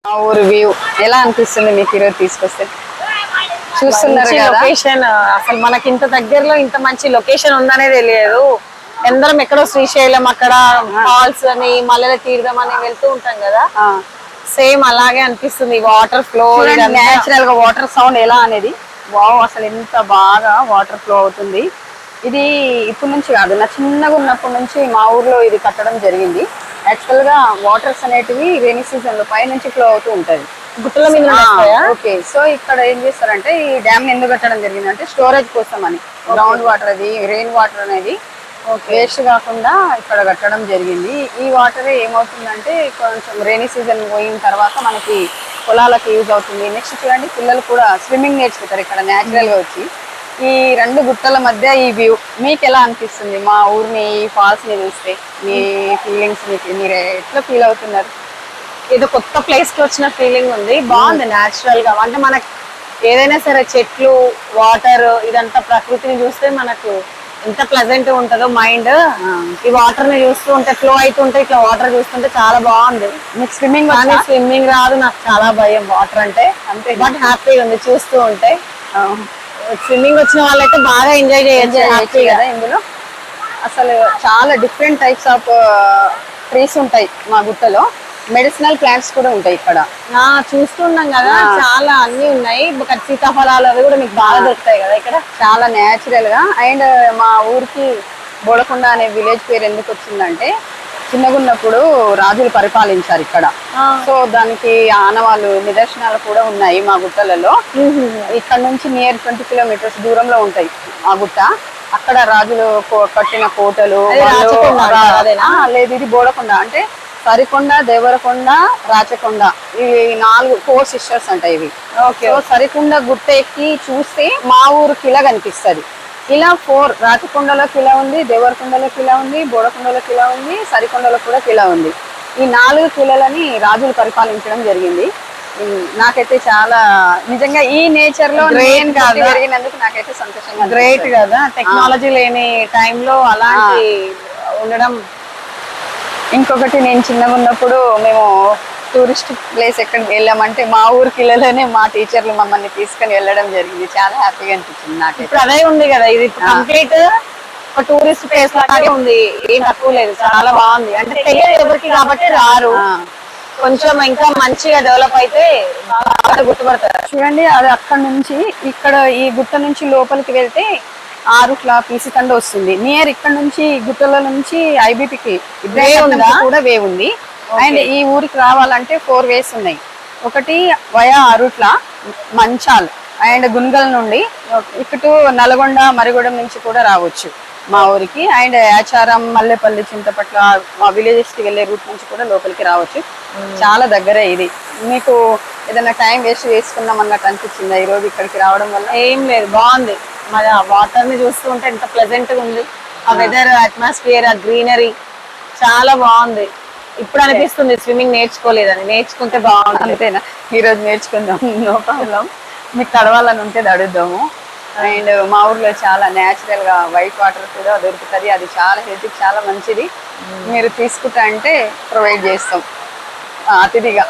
ఆ ఊరు వ్యూ ఎలా అనిపిస్తుంది మీకు ఈరోజు తీసుకొస్తే? చూస్తున్నారు కదా లొకేషన్. అసలు మనకి ఇంత దగ్గరలో ఇంత మంచి లొకేషన్ ఉందనే తెలియదు. అందరం ఎక్కడో శ్రీశైలం అక్కడ ఫాల్స్ అని మల్లెల తీర్థం అని వెళ్తూ ఉంటాం కదా, సేమ్ అలాగే అనిపిస్తుంది. వాటర్ ఫ్లో నేచురల్ గా వాటర్ సౌండ్ ఎలా అనేది వావ్, అసలు ఎంత బాగా వాటర్ ఫ్లో అవుతుంది. ఇది ఇప్పటి నుంచి కాదు, నా చిన్నగా ఉన్నప్పటి నుంచి మా ఊర్లో ఇది కట్టడం జరిగింది. యాక్చువల్ గా వాటర్స్ అనేటివి రైనీ సీజన్ లో పై నుంచి ఫ్లో అవుతూ ఉంటది గుట్టల మీద. ఓకే, సో ఇక్కడ ఏం చేస్తారంటే ఈ డ్యామ్ ఎందుకు కట్టడం జరిగింది అంటే స్టోరేజ్ కోసం అని. గ్రౌండ్ వాటర్ అది రెయిన్ వాటర్ అనేది వేస్ట్ కాకుండా ఇక్కడ కట్టడం జరిగింది. ఈ వాటర్ ఏమవుతుందంటే కొంచెం రైనీ సీజన్ పోయిన తర్వాత మనకి పొలాలకు యూజ్ అవుతుంది. నెక్స్ట్ చూడండి, పిల్లలు కూడా స్విమ్మింగ్ నేర్చుకుంటారు ఇక్కడ న్యాచురల్ గా వచ్చి. ఈ రెండు గుట్టల మధ్య ఈ వ్యూ మీకు ఎలా అనిపిస్తుంది? మా ఊరిని ఈ ఫాల్స్ ని చూస్తే మీ ఫీలింగ్స్, మీరు ఎట్లా ఫీల్ అవుతున్నారు? ఏదో కొత్త ప్లేస్ కి వచ్చిన ఫీలింగ్ ఉంది. బాగుంది న్యాచురల్ గా. అంటే మనకు ఏదైనా సరే చెట్లు, వాటర్, ఇదంతా ప్రకృతిని చూస్తే మనకు ఎంత ప్లెజెంట్ ఉంటుందో మైండ్. ఈ వాటర్ ని చూస్తూ ఉంటే, ఫ్లో అవుతుంటే ఇట్లా వాటర్ చూస్తుంటే చాలా బాగుంది. మీకు స్విమ్మింగ్ స్విమ్మింగ్ రాదు, నాకు చాలా భయం వాటర్ అంటే. అంతే, బట్ హ్యాపీగా ఉంది చూస్తూ ఉంటే. స్విమ్మింగ్ వచ్చిన వాళ్ళైతే బాగా ఎంజాయ్ చేయొచ్చు కదా ఇందులో. అసలు చాలా డిఫరెంట్ టైప్స్ ఆఫ్ ట్రీస్ ఉంటాయి మా గుట్టలో. మెడిసినల్ ప్లాంట్స్ కూడా ఉంటాయి ఇక్కడ. చూస్తున్నాం కదా, చాలా అన్ని ఉన్నాయి. సీతాఫలాలు అవి కూడా మీకు బాగా దొరుకుతాయి కదా ఇక్కడ. చాలా న్యాచురల్ గా. అండ్ మా ఊరికి బోడకొండ అనే విలేజ్ పేరు ఎందుకు వచ్చిందంటే, చిన్నగున్నప్పుడు రాజులు పరిపాలించారు ఇక్కడ. సో దానికి ఆనవాళ్ళు, నిదర్శనాలు కూడా ఉన్నాయి మా గుట్టలలో. ఇక్కడ నుంచి నియర్ 20 కిలోమీటర్స్ దూరంలో ఉంటాయి ఆ గుట్ట. అక్కడ రాజులు కట్టిన కోటలు. లేదు, ఇది బోడకొండ అంటే సరికొండ, దేవరకొండ, రాచకొండ, ఇవి 4 సిస్టర్స్ అంట ఇవి. సో సరికొండ గుట్ట ఎక్కి చూస్తే మా ఊరు కిలా కనిపిస్తుంది. ఇలా 4, రాచకొండలో కిలా ఉంది, దేవరకొండలో కిలా ఉంది, బోడకొండలో కిలా ఉంది, సరికొండలో కూడా కిలా ఉంది. ఈ 4 కిలాలని రాజులు పరిపాలించడం జరిగింది. నాకైతే చాలా నిజంగా ఈ నేచర్ లో జరిగినందుకు నాకైతే సంతోషంగా. గ్రేట్ కదా, టెక్నాలజీ లేని టైంలో అలాంటి ఉండడం. ఇంకొకటి, నేను చిన్నగా ఉన్నప్పుడు మేము టూరిస్ట్ ప్లేస్ ఎక్కడికి వెళ్ళామంటే మా ఊరి కిల్లలోనే మా టీచర్లు మమ్మల్ని తీసుకొని వెళ్ళడం జరిగింది. చాలా హ్యాపీగా అనిపించింది నాకు. ఇప్పుడు అదే ఉంది కదా, ఇది కంప్లీట్ ఒక టూరిస్ట్ ప్లేస్ లాగే ఉంది. ఏం తక్కువ లేదు, చాలా బాగుంది. అంటే తెలియదు ఎవరికి కాబట్టి రారు. కొంచెం ఇంకా మంచిగా డెవలప్ అయితే బాగా గుర్తుపడతారు. చూడండి, అది అక్కడ నుంచి ఇక్కడ ఈ గుట్ట నుంచి లోపలికి వెళ్తే ఆరుట్ల పీసితండ వస్తుంది. నియర్ ఇక్కడ నుంచి గుట్టల నుంచి ఐబీపీకి కూడా వే ఉంది. అండ్ ఈ ఊరికి రావాలంటే 4 వేస్ ఉన్నాయి. ఒకటి వయా అరుట్ల, మంచాల్ అండ్ గున్గల్ నుండి, ఇటు నల్గొండ, మరిగూడెం నుంచి కూడా రావచ్చు మా ఊరికి. అండ్ ఆచారం, మల్లెపల్లి, చింతపట్ల మా విలేజెస్ కి వెళ్ళే రూట్ నుంచి కూడా లోపలికి రావచ్చు. చాలా దగ్గరే ఇది. మీకు ఏదైనా టైం వేస్ట్ చేసుకున్నాం అన్నట్టు అనిపించిందా ఈ రోజు ఇక్కడికి రావడం వల్ల? ఏం లేదు, బాగుంది. మరి ఆ వాటర్ ని చూస్తూ ఉంటే ఎంత ప్లెజెంట్ గా ఉంది. ఆ వెదర్, అట్మాస్ఫియర్, ఆ గ్రీనరీ చాలా బాగుంది. ఇప్పుడు అనిపిస్తుంది స్విమ్మింగ్ నేర్చుకోలేదని. నేర్చుకుంటే బాగుంది. అంతేనా? ఈ రోజు నేర్చుకుందాం, నో ప్రాబ్లం. మీకు తడవాలని ఉంటే అడుగుదాము. అండ్ మా ఊర్లో చాలా న్యాచురల్ గా వైట్ వాటర్ కూడా దొరుకుతుంది. అది చాలా హెల్త్ చాలా మంచిది. మీరు తీసుకుంటా అంటే ప్రొవైడ్ చేస్తాం అతిథిగా.